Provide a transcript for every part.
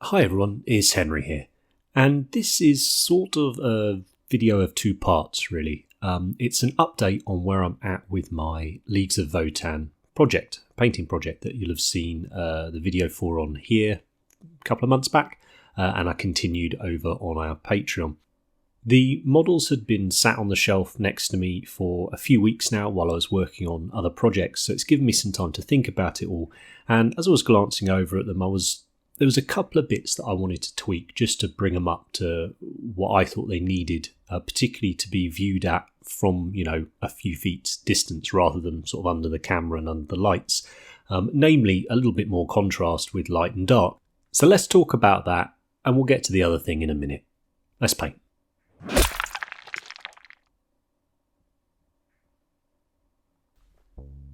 Hi everyone, it's Henry here, and this is sort of a video of two parts really. It's an update on where I'm at with my Leagues of Votann project, painting project that you'll have seen the video for on here a couple of months back, and I continued over on our Patreon. The models had been sat on the shelf next to me for a few weeks now while I was working on other projects, so it's given me some time to think about it all, and as I was glancing over at them there was a couple of bits that I wanted to tweak just to bring them up to what I thought they needed, particularly to be viewed at from, a few feet distance rather than sort of under the camera and under the lights. Namely, a little bit more contrast with light and dark. So let's talk about that and we'll get to the other thing in a minute. Let's paint.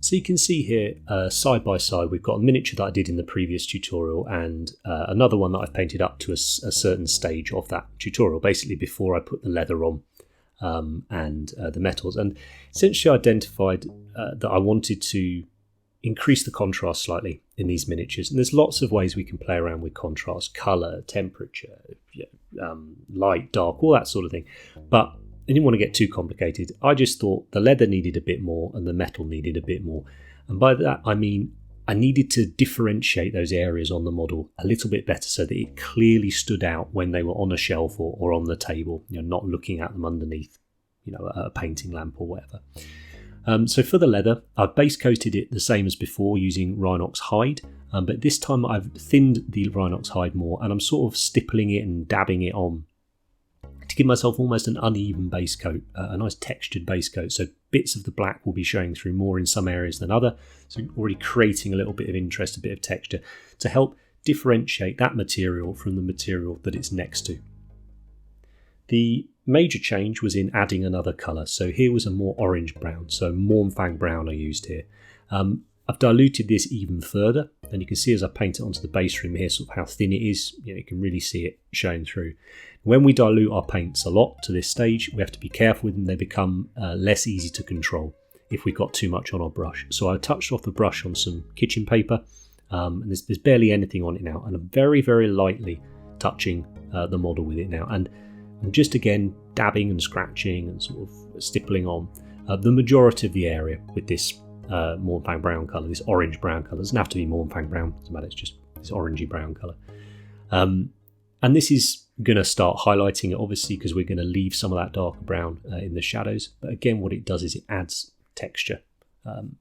So you can see here, side by side, we've got a miniature that I did in the previous tutorial and another one that I've painted up to a certain stage of that tutorial, basically before I put the leather on and the metals. And essentially identified that I wanted to increase the contrast slightly in these miniatures. And there's lots of ways we can play around with contrast, colour, temperature, light, dark, all that sort of thing. But I didn't want to get too complicated. I just thought the leather needed a bit more and the metal needed a bit more. And by that, I mean, I needed to differentiate those areas on the model a little bit better so that it clearly stood out when they were on a shelf or on the table, not looking at them underneath, a painting lamp or whatever. So for the leather, I've base coated it the same as before using Rhinox hide, but this time I've thinned the Rhinox hide more and I'm sort of stippling it and dabbing it on to give myself almost an uneven base coat, a nice textured base coat, so bits of the black will be showing through more in some areas than other, so already creating a little bit of interest, a bit of texture, to help differentiate that material from the material that it's next to. The major change was in adding another colour, so here was a more orange brown, so Mournfang brown I used here. I've diluted this even further, and you can see as I paint it onto the base rim here sort of how thin it is. You can really see it showing through. When we dilute our paints a lot to this stage, we have to be careful with them. They become less easy to control if we've got too much on our brush. So I touched off the brush on some kitchen paper, and there's barely anything on it now, and I'm very, very lightly touching the model with it now, and I'm just again dabbing and scratching and sort of stippling on the majority of the area with this Mournfang brown colour, this orange brown colour. It doesn't have to be Mournfang brown, it doesn't matter, it's just this orangey brown colour. And this is going to start highlighting it obviously because we're going to leave some of that darker brown in the shadows, but again what it does is it adds texture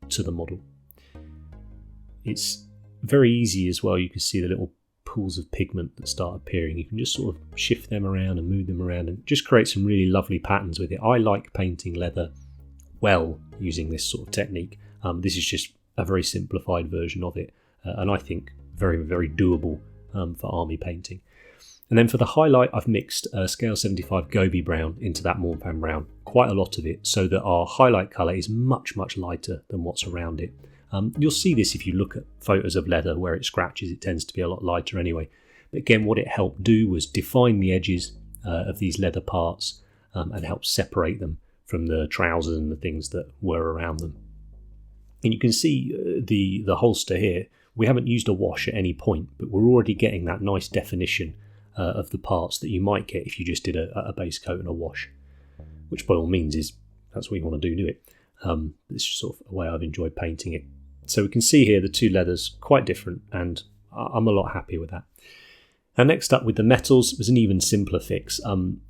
to the model. It's very easy as well. You can see the little pools of pigment that start appearing. You can just sort of shift them around and move them around and just create some really lovely patterns with it. I like painting leather well using this sort of technique. This is just a very simplified version of it, and I think very, very doable for army painting. And then for the highlight, I've mixed scale 75 Gobi brown into that Mournfang brown, quite a lot of it, so that our highlight colour is much, much lighter than what's around it. You'll see this if you look at photos of leather where it scratches, it tends to be a lot lighter anyway. But again, what it helped do was define the edges of these leather parts and help separate them from the trousers and the things that were around them. And you can see the holster here. We haven't used a wash at any point, but we're already getting that nice definition of the parts that you might get if you just did a base coat and a wash, which by all means is, that's what you want to do it. It's just sort of a way I've enjoyed painting it. So we can see here the two leathers quite different, and I'm a lot happier with that. And next up with the metals was an even simpler fix.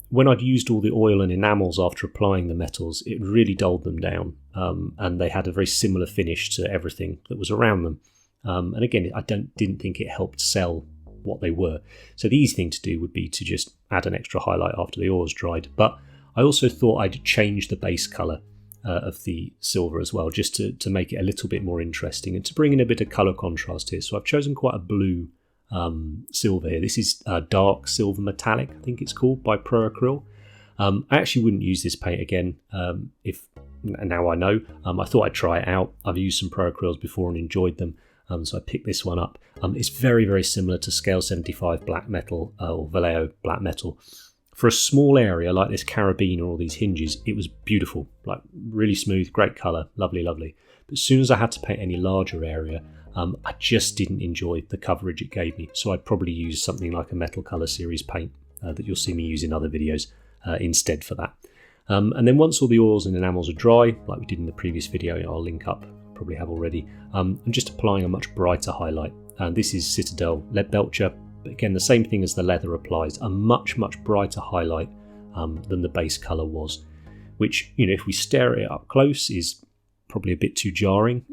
When I'd used all the oil and enamels after applying the metals, it really dulled them down, and they had a very similar finish to everything that was around them. And again, I didn't think it helped sell what they were. So the easy thing to do would be to just add an extra highlight after the oil's dried. But I also thought I'd change the base colour of the silver as well, just to make it a little bit more interesting and to bring in a bit of colour contrast here. So I've chosen quite a blue silver here. This is dark silver metallic, I think it's called, by Pro Acryl. I actually wouldn't use this paint again if now I know. I thought I'd try it out. I've used some Pro Acryls before and enjoyed them, so I picked this one up. It's very, very similar to scale 75 black metal or Vallejo black metal. For a small area like this carabiner or all these hinges, it was beautiful, like really smooth, great colour, lovely, lovely. But as soon as I had to paint any larger area, I just didn't enjoy the coverage it gave me. So I'd probably use something like a Watercolour series paint that you'll see me use in other videos instead for that. And then once all the oils and enamels are dry, like we did in the previous video, I'll link up, probably have already, I'm just applying a much brighter highlight. This is Citadel Lead Belcher, but again, the same thing as the leather applies, a much brighter highlight than the base colour was, which, if we stare at it up close, is probably a bit too jarring.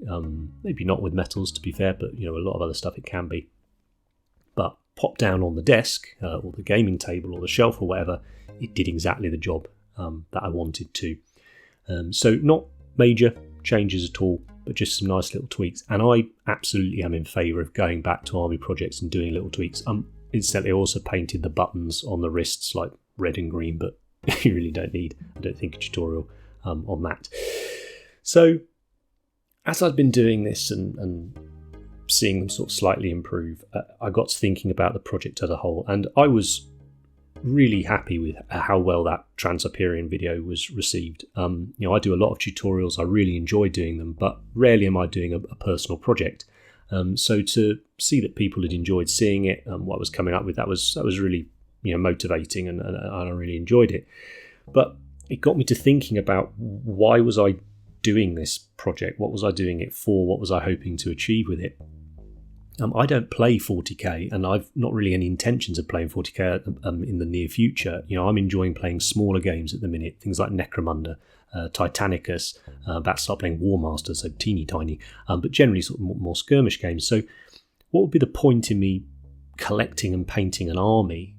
Maybe not with metals, to be fair, but a lot of other stuff it can be. But pop down on the desk or the gaming table or the shelf or whatever, it did exactly the job that I wanted to. So not major changes at all, but just some nice little tweaks. And I absolutely am in favour of going back to army projects and doing little tweaks. Incidentally, I also painted the buttons on the wrists like red and green, but you really don't need, I don't think, a tutorial on that. So as I've been doing this and seeing them sort of slightly improve, I got to thinking about the project as a whole, and I was really happy with how well that Trans-Hyperion video was received. I do a lot of tutorials, I really enjoy doing them, but rarely am I doing a personal project. So to see that people had enjoyed seeing it and what I was coming up with, that was really motivating, and I really enjoyed it. But it got me to thinking about, why was I doing this project? What was I doing it for? What was I hoping to achieve with it? I don't play 40k, and I've not really any intentions of playing 40k in the near future. I'm enjoying playing smaller games at the minute, things like Necromunda, Titanicus, about to start playing War Master, so teeny tiny, but generally sort of more skirmish games. So what would be the point in me collecting and painting an army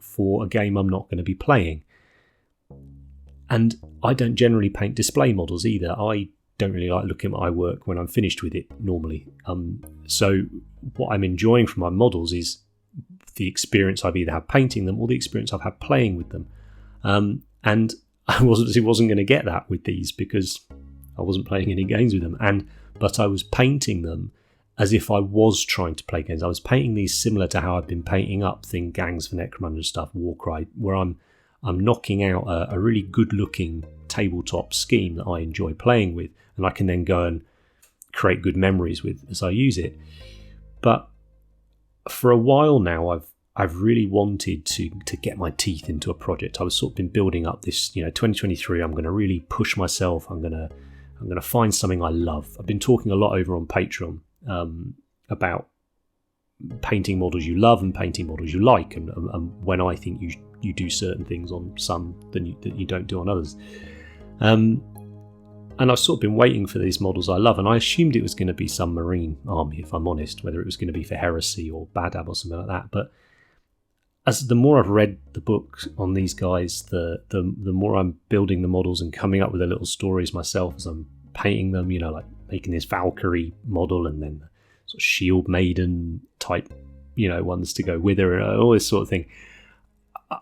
for a game I'm not going to be playing? And I don't generally paint display models either. I don't really like looking at my work when I'm finished with it normally. So what I'm enjoying from my models is the experience I've either had painting them or the experience I've had playing with them. And I wasn't going to get that with these because I wasn't playing any games with them. But I was painting them as if I was trying to play games. I was painting these similar to how I've been painting up gangs for Necromunda stuff, Warcry, where I'm knocking out a really good-looking tabletop scheme that I enjoy playing with, and I can then go and create good memories with as I use it. But for a while now, I've really wanted to get my teeth into a project. I was sort of been building up this, 2023. I'm going to really push myself. I'm going to find something I love. I've been talking a lot over on Patreon about painting models you love and painting models you like, and when I think you do certain things on some that you don't do on others. And I've sort of been waiting for these models I love, and I assumed it was going to be some Marine army, if I'm honest, whether it was going to be for Heresy or Badab or something like that. But as the more I've read the book on these guys, the more I'm building the models and coming up with the little stories myself as I'm painting them, like making this Valkyrie model and then sort of Shield Maiden type, ones to go with her and all this sort of thing.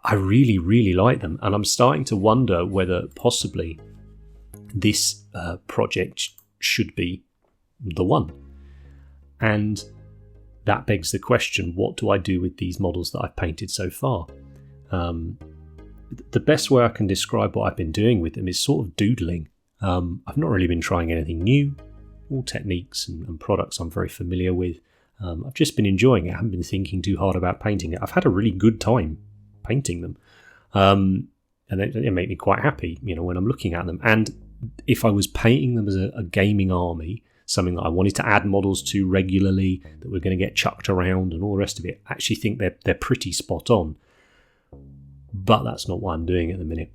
I really, really like them, and I'm starting to wonder whether possibly this project should be the one. And that begs the question, what do I do with these models that I've painted so far? The best way I can describe what I've been doing with them is sort of doodling. I've not really been trying anything new, all techniques and products I'm very familiar with. I've just been enjoying it. I haven't been thinking too hard about painting it. I've had a really good time painting them, and they make me quite happy, when I'm looking at them. And if I was painting them as a gaming army, something that I wanted to add models to regularly, that we're going to get chucked around and all the rest of it, I actually think they're pretty spot on. But that's not what I'm doing at the minute.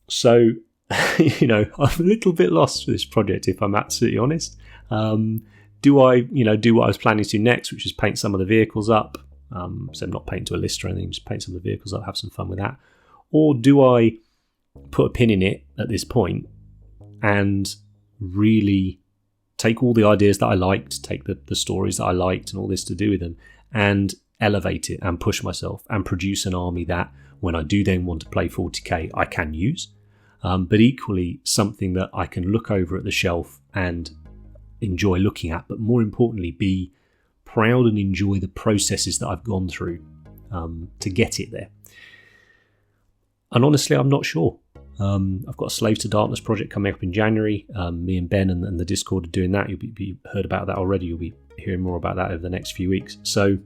So I'm a little bit lost for this project, if I'm absolutely honest. Do I do what I was planning to next, which is paint some of the vehicles up? So I'm not painting to a list or anything, just paint some of the vehicles up, have some fun with that. Or do I put a pin in it at this point and really take all the ideas that I liked, take the stories that I liked and all this to do with them, and elevate it and push myself and produce an army that, when I do then want to play 40k, I can use, but equally something that I can look over at the shelf and enjoy looking at, but more importantly be proud and enjoy the processes that I've gone through to get it there. And honestly, I'm not sure. I've got a Slave to Darkness project coming up in January. Me and Ben and the Discord are doing that. You'll be heard about that already. You'll be hearing more about that over the next few weeks. So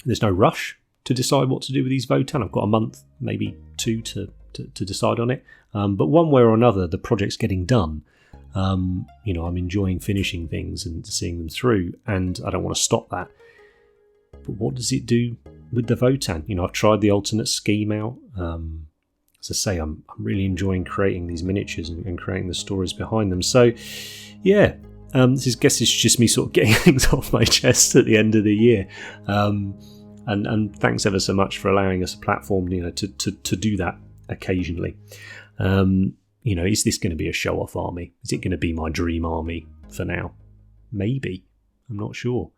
there's no rush to decide what to do with these Votann. I've got a month, maybe two, to decide on it. But one way or another, the project's getting done. I'm enjoying finishing things and seeing them through, and I don't want to stop that. But what does it do with the Votann? I've tried the alternate scheme out. As I say, I'm really enjoying creating these miniatures and creating the stories behind them. So, yeah, this is just me sort of getting things off my chest at the end of the year. And thanks ever so much for allowing us a platform, to do that occasionally. Is this going to be a show-off army? Is it going to be my dream army for now? Maybe. I'm not sure.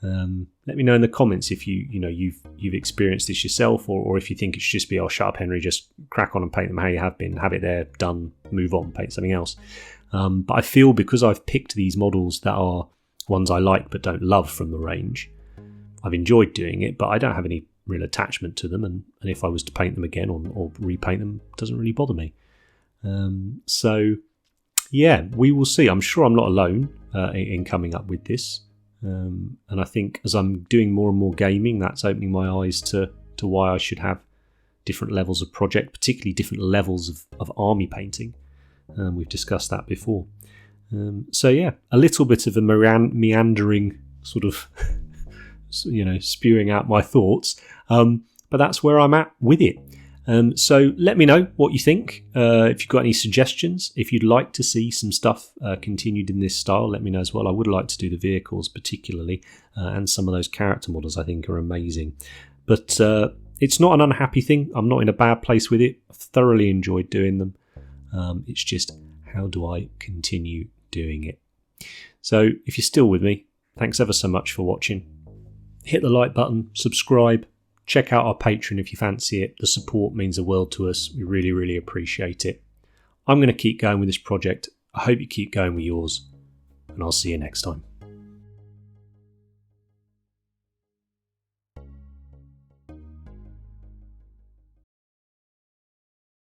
Let me know in the comments if you've experienced this yourself, or if you think it should just be, oh, shut up, Henry, just crack on and paint them how you have been, have it there, done, move on, paint something else. But I feel because I've picked these models that are ones I like but don't love from the range, I've enjoyed doing it, but I don't have any real attachment to them, and if I was to paint them again or repaint them, it doesn't really bother me. So yeah, we will see. I'm sure I'm not alone in coming up with this. And I think as I'm doing more and more gaming, that's opening my eyes to why I should have different levels of project, particularly different levels of army painting. We've discussed that before. So yeah, a little bit of a meandering sort of, spewing out my thoughts. But that's where I'm at with it. So let me know what you think. If you've got any suggestions, if you'd like to see some stuff continued in this style, let me know as well. I would like to do the vehicles particularly, and some of those character models I think are amazing. But it's not an unhappy thing. I'm not in a bad place with it. I've thoroughly enjoyed doing them. It's just, how do I continue doing it? So if you're still with me, thanks ever so much for watching. Hit the like button, subscribe. Check out our Patreon if you fancy it. The support means the world to us. We really, really appreciate it. I'm going to keep going with this project. I hope you keep going with yours, and I'll see you next time.